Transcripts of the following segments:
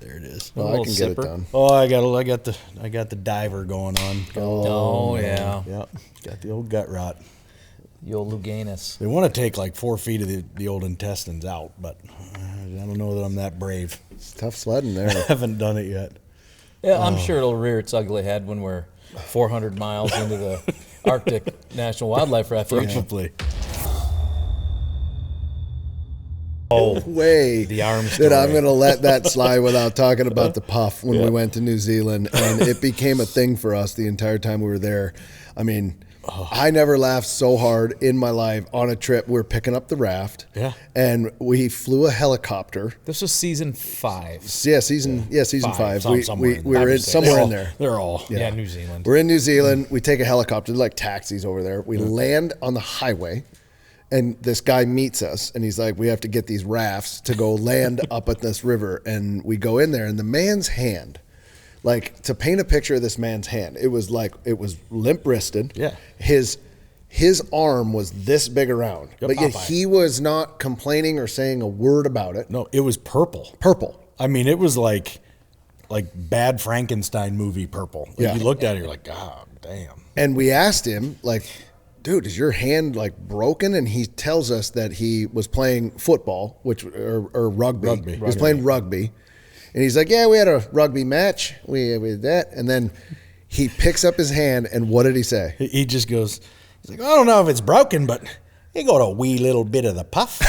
There it is. Well, I can get it done. Oh, I got the diver going on. Oh yeah. Yep. Got the old gut rot. The old Luganus. They want to take like 4 feet of the old intestines out, but I don't know that I'm that brave. It's tough sledding there. I haven't done it yet. Yeah, I'm sure it'll rear its ugly head when we're 400 miles into the Arctic National Wildlife Refuge. Probably. No way the arm that story. I'm going to let that slide without talking about the puff when we went to New Zealand, and it became a thing for us the entire time we were there. I mean, I never laughed so hard in my life on a trip. We were picking up the raft, and we flew a helicopter. This was season 5. Season 5. We were in somewhere in there. They're all New Zealand. We're in New Zealand. We take a helicopter, like taxis over there. We land on the highway. And this guy meets us, and he's like, we have to get these rafts to go land up at this river. And we go in there, and the man's hand, like, to paint a picture of this man's hand, it was limp-wristed. Yeah. His arm was this big around. Yep. But yet he was not complaining or saying a word about it. No, it was purple. Purple. I mean, it was like bad Frankenstein movie purple. Like, you looked at it, you're like, God damn. And we asked him, like, dude, is your hand like broken? And he tells us that he was playing football, or rugby. He was playing rugby. And he's like, yeah, we had a rugby match. We did that. And then he picks up his hand, and what did he say? He just goes, he's like, I don't know if it's broken, but it got a wee little bit of the puff.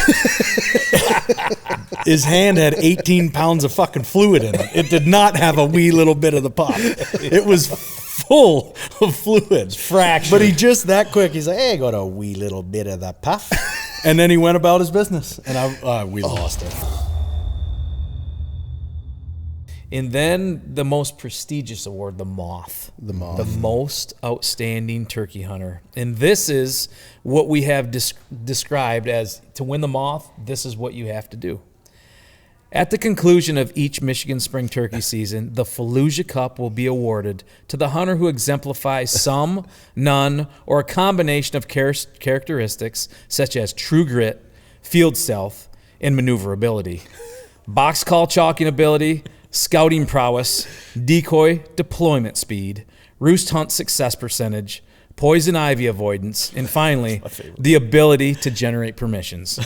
His hand had 18 pounds of fucking fluid in it. It did not have a wee little bit of the puff. It was full of fluids. Fractured. But he just that quick. He's like, hey, got a wee little bit of the puff. And then he went about his business. And we lost it. And then the most prestigious award, the M.O.T.H. The M.O.T.H. The most outstanding turkey hunter. And this is what we have described as, to win the M.O.T.H., this is what you have to do. At the conclusion of each Michigan spring turkey season, the Fallujah Cup will be awarded to the hunter who exemplifies some, none, or a combination of characteristics such as true grit, field stealth, and maneuverability, box call chalking ability, scouting prowess, decoy deployment speed, roost hunt success percentage, poison ivy avoidance, and finally, the ability to generate permissions.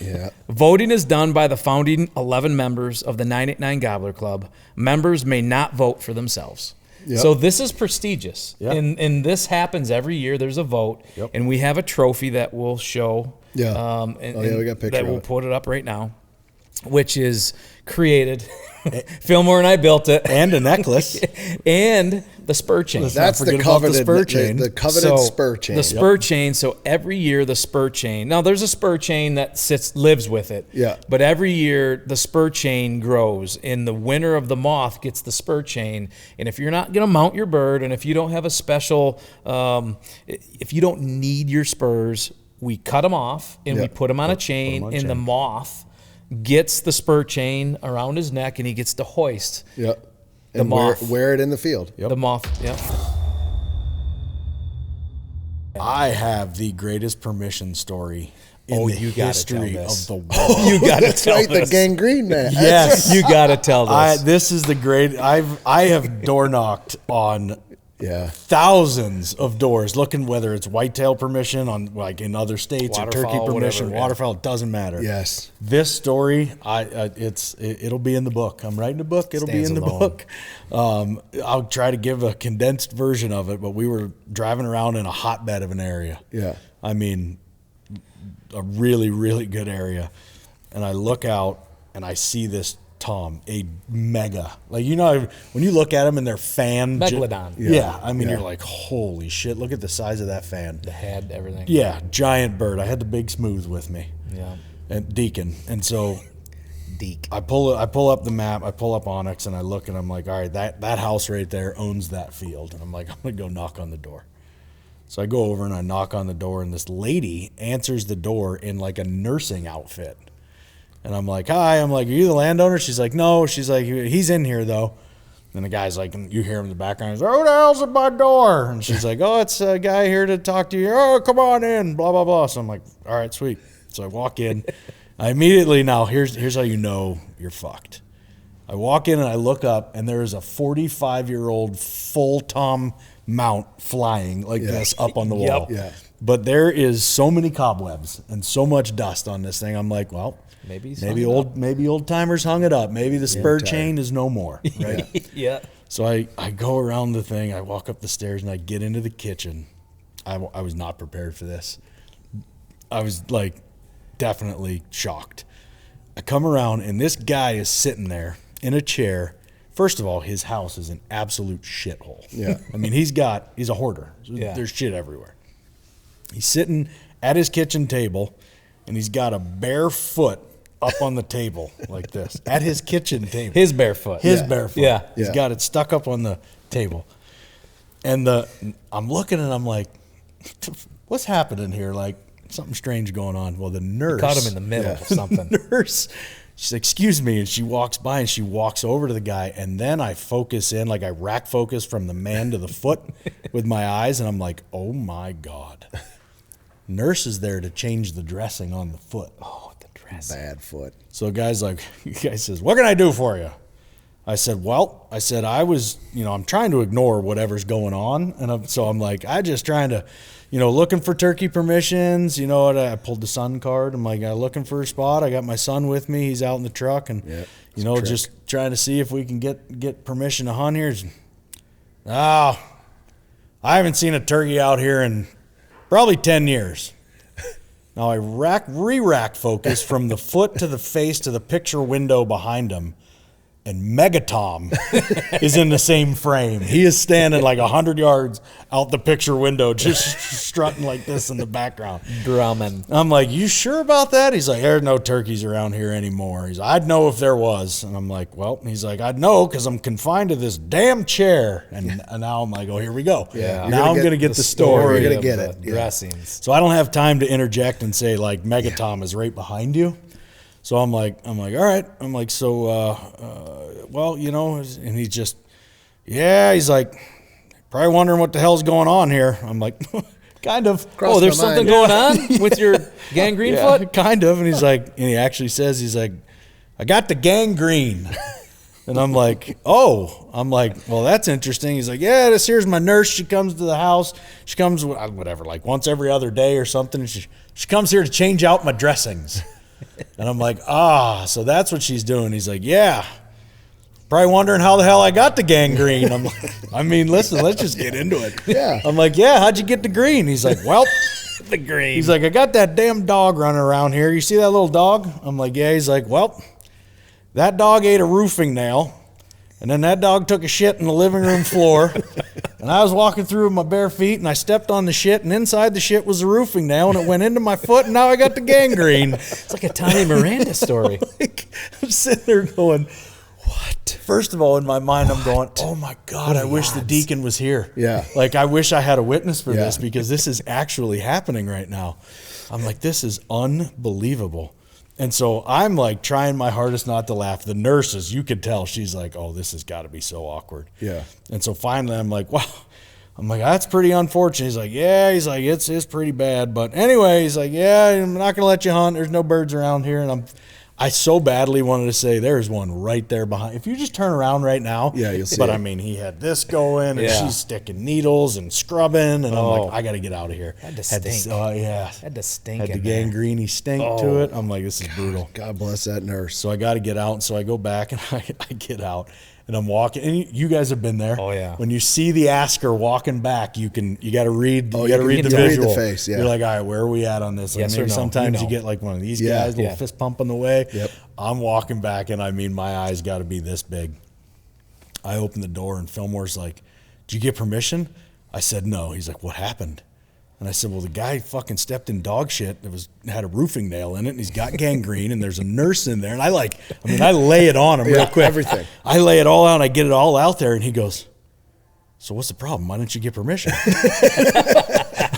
Yeah. Voting is done by the founding 11 members of the 989 Gobbler Club. Members may not vote for themselves. Yep. So this is prestigious. Yep. And this happens every year. There's a vote, and we have a trophy that we'll show. Yeah. We got a picture that of we'll it. put it up right now, which is created. Fillmore and I built it. And a necklace. And the spur chain. That's the coveted spur chain. The coveted spur chain. The spur chain. So every year the spur chain. Now there's a spur chain that lives with it. Yeah. But every year the spur chain grows. And the winner of the M.O.T.H. gets the spur chain. And if you're not going to mount your bird, and if you don't have a special, if you don't need your spurs, we cut them off and we put them on a chain. And the M.O.T.H. gets the spur chain around his neck, and he gets to hoist. Yep. The And M.O.T.H. wear it in the field. The M.O.T.H. Yep. I have the greatest permission story in the history of the world. You got to tell Right, this. the gangrene man. Yes. You got to tell this. This is the great. I have door knocked on thousands of doors, looking whether it's whitetail permission on like in other states or turkey Waterfowl, permission, whatever, waterfowl. It doesn't matter. Yes. This story, it'll be in the book. I'm writing a book. It'll be in the book. I'll try to give a condensed version of it, but we were driving around in a hotbed of an area. Yeah. I mean, a really, really good area. And I look out and I see this Tom, a mega, like, you know, when you look at them and they're fan Megalodon. I mean, you're like, holy shit, look at the size of that fan. The head, everything. Yeah, giant bird. I had the big smooth with me. Yeah. And Deacon. And so Deke. I pull up the map, I pull up Onyx, and I look, and I'm like, all right, that house right there owns that field. And I'm like, I'm going to go knock on the door. So I go over and I knock on the door, and this lady answers the door in like a nursing outfit. And I'm like, hi. I'm like, are you the landowner? She's like, no. She's like, he's in here, though. And the guy's like, and you hear him in the background. He's like, who the hell's at my door? And she's like, oh, it's a guy here to talk to you. Oh, come on in, blah, blah, blah. So I'm like, all right, sweet. So I walk in. I immediately, now here's how you know you're fucked. I walk in and I look up, and there is a 45-year-old full Tom mount flying like this up on the wall. Yeah. But there is so many cobwebs and so much dust on this thing. I'm like, well, maybe old timers hung it up. Maybe the spur chain is no more. Right? Yeah. So I go around the thing. I walk up the stairs and I get into the kitchen. I was not prepared for this. I was like definitely shocked. I come around and this guy is sitting there in a chair. First of all, his house is an absolute shithole. Yeah. I mean, he's a hoarder. Yeah. There's shit everywhere. He's sitting at his kitchen table and he's got a bare foot up on the table like this at his kitchen table. His bare foot. His bare foot. Yeah. He's got it stuck up on the table. And I'm looking and I'm like, what's happening here? Like something strange going on. Well, the nurse Caught him in the middle of something. Nurse, she's like, excuse me, and she walks by and she walks over to the guy, and then I focus in, like I rack focus from the man to the foot with my eyes, and I'm like, oh my God. Nurse is there to change the dressing on the foot. Oh, the dressing. Bad foot. So the guy's like, the guy says, what can I do for you? I said, well, I was, I'm trying to ignore whatever's going on. And I'm like, I just trying to, looking for turkey permissions. You know what? I pulled the son card. I'm like, looking for a spot. I got my son with me. He's out in the truck. And, just trying to see if we can get permission to hunt here. I haven't seen a turkey out here in probably 10 years. Now I re-rack focus from the foot to the face to the picture window behind him. And Megatom is in the same frame. He is standing like 100 yards out the picture window, just strutting like this in the background. Drumming. I'm like, you sure about that? He's like, there's no turkeys around here anymore. He's like, I'd know if there was. And I'm like, well, he's like, I'd know because I'm confined to this damn chair. And now I'm like, oh, here we go. Yeah. Now I'm going to get the story. You're gonna of get the it. Yeah. dressings. So I don't have time to interject and say like Megatom is right behind you. So I'm like, all right. I'm like, so, well, and he's just, he's like, probably wondering what the hell's going on here. I'm like, kind of. Crossed There's my mind. something going on with your gangrene foot? Kind of. And he's like, and he actually says, he's like, I got the gangrene. And I'm like, well, that's interesting. He's like, yeah, this here's my nurse. She comes to the house. She comes, whatever, like once every other day or something. And she comes here to change out my dressings. And I'm like, so that's what she's doing. He's like, yeah. Probably wondering how the hell I got the gangrene. I'm like, listen, let's just get into it. Yeah. I'm like, yeah, how'd you get the green? He's like, well, The green. he's like, I got that damn dog running around here. You see that little dog? I'm like, yeah. He's like, well, that dog ate a roofing nail. And then that dog took a shit in the living room floor. And I was walking through with my bare feet, and I stepped on the shit, and inside the shit was a roofing nail, and it went into my foot, and now I got the gangrene. It's like a Tommy Miranda story. I'm sitting there going, what? First of all, in my mind, I'm going, oh my God, I wish the deacon was here. Yeah. Like, I wish I had a witness for this, Yeah. because this is actually happening right now. I'm like, this is unbelievable. And so I'm like trying my hardest not to laugh. The nurses, you could tell, she's like, oh, this has got to be so awkward. Yeah. And so finally I'm like, wow. I'm like, that's pretty unfortunate. He's like, yeah. He's like, it's pretty bad. But anyway, he's like, yeah, I'm not going to let you hunt. There's no birds around here. And I so badly wanted to say there's one right there behind. If you just turn around right now. Yeah, you'll see But it. I mean, he had this going, and Yeah. she's sticking needles and scrubbing. And I'm Oh. like, I got to get out of here. Had to stink. Yeah. Had to stink Had the in there. gangrene stink to it. I'm like, this is brutal. God bless that nurse. So I got to get out. And so I go back and I get out and I'm walking. And you guys have been there. Oh, yeah. When you see the asker walking back, you got to read. Oh, You got to you read can the read the visual. face, yeah. You're like, all right, where are we at on this? Like Yes or maybe no? sometimes You you know. get like one of these Yeah. guys, little Yeah. fist pumping the way. Yep. I'm walking back, and I mean, my eyes got to be this big. I open the door, and Fillmore's like, "Did you get permission?" I said, "No." He's like, "What happened?" And I said, well, the guy fucking stepped in dog shit that had a roofing nail in it, and he's got gangrene, and there's a nurse in there. And I lay it on him real Yeah, quick. everything. I lay it all out, and I get it all out there, and he goes, so what's the problem? Why didn't you get permission?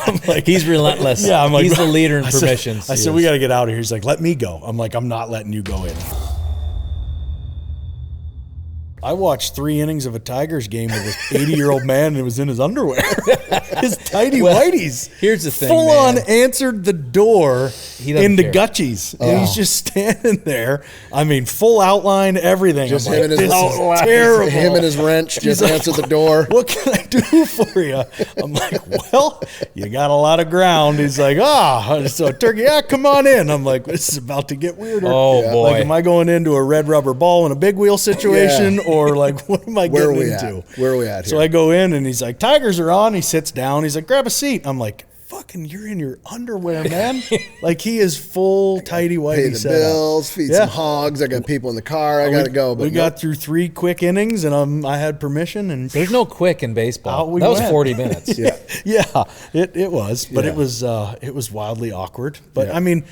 I'm like, He's relentless. yeah, I'm like, he's the leader in I said- permissions. I said, we got to get out of here. He's like, let me go. I'm like, I'm not letting you go in. I watched 3 innings of a Tigers game with this 80-year-old man and it was in his underwear. His tidy whities. Here's the thing, Full man. on answered the door doesn't into care. Gutchies. And he's just standing there. I mean, full outline, everything. Just I'm him like, and his this is outline. terrible. Him and his wrench just like, answered the door. What can I do for you? I'm like, well, you got a lot of ground. He's like, so Turkey, come on in. I'm like, this is about to get weirder. Oh, boy. Like, am I going into a red rubber ball in a big wheel situation, or like, what am I Where are getting we into? at? Where are we at here? So I go in and he's like, Tigers are on. He sits down. He's like, grab a seat. I'm like, fucking, you're in your underwear, man. Like, he is full tidy Pay whitey the setup. bills, feed Yeah. some hogs. I got people in the car. I got to go. But we got through 3 quick innings, and I had permission, and There's no quick in baseball. Out we That was went. 40 minutes. Yeah. yeah, it was, but Yeah. it was wildly awkward. But I mean,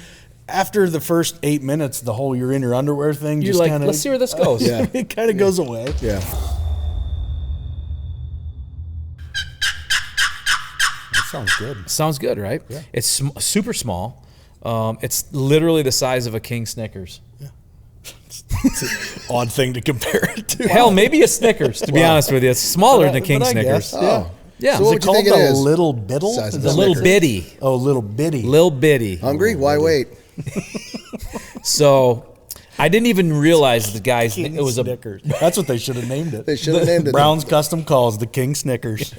after the first 8 minutes, the whole you're in your underwear thing You're just like, kind of let's see where this goes. Yeah. it kind of goes away. Yeah. That sounds good. Sounds good, right? Yeah. It's super small. It's literally the size of a king Snickers. It's an odd thing to compare it to. Hell, maybe a Snickers, to be honest with you. It's smaller than king But I Snickers. guess, yeah. Yeah. So Is what it would you called think it the is? little biddle? Size of Is a The that little Snickers. bitty. Oh, little bitty. Lil bitty. Hungry? Why wait? So I didn't even realize the guy's King it was a Snickers. That's what they should have named it. They should have named it. Brown's Custom Calls, the King Snickers.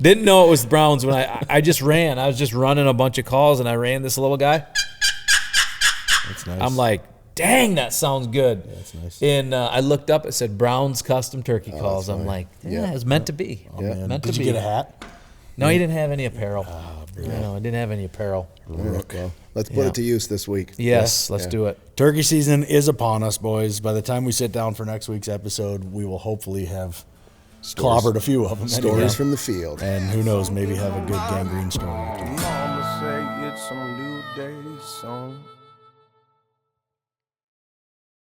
didn't know it was Browns when I just ran. I was just running a bunch of calls and I ran this little guy. That's nice. I'm like, dang, that sounds good. that's nice. And I looked up, it said Brown's Custom Turkey Calls. I'm like, yeah, it's meant to be. Oh, man. Meant Did to you be. get a hat? No, he didn't have any apparel. No, I didn't have any apparel. All right, well, let's put Yeah. it to use this week. Yes, let's do it. Turkey season is upon us, boys. By the time we sit down for next week's episode, we will hopefully have clobbered a few of them. Stories anyhow. from the field. And who knows, maybe have a good gangrene story. Mama say it's a new day, son.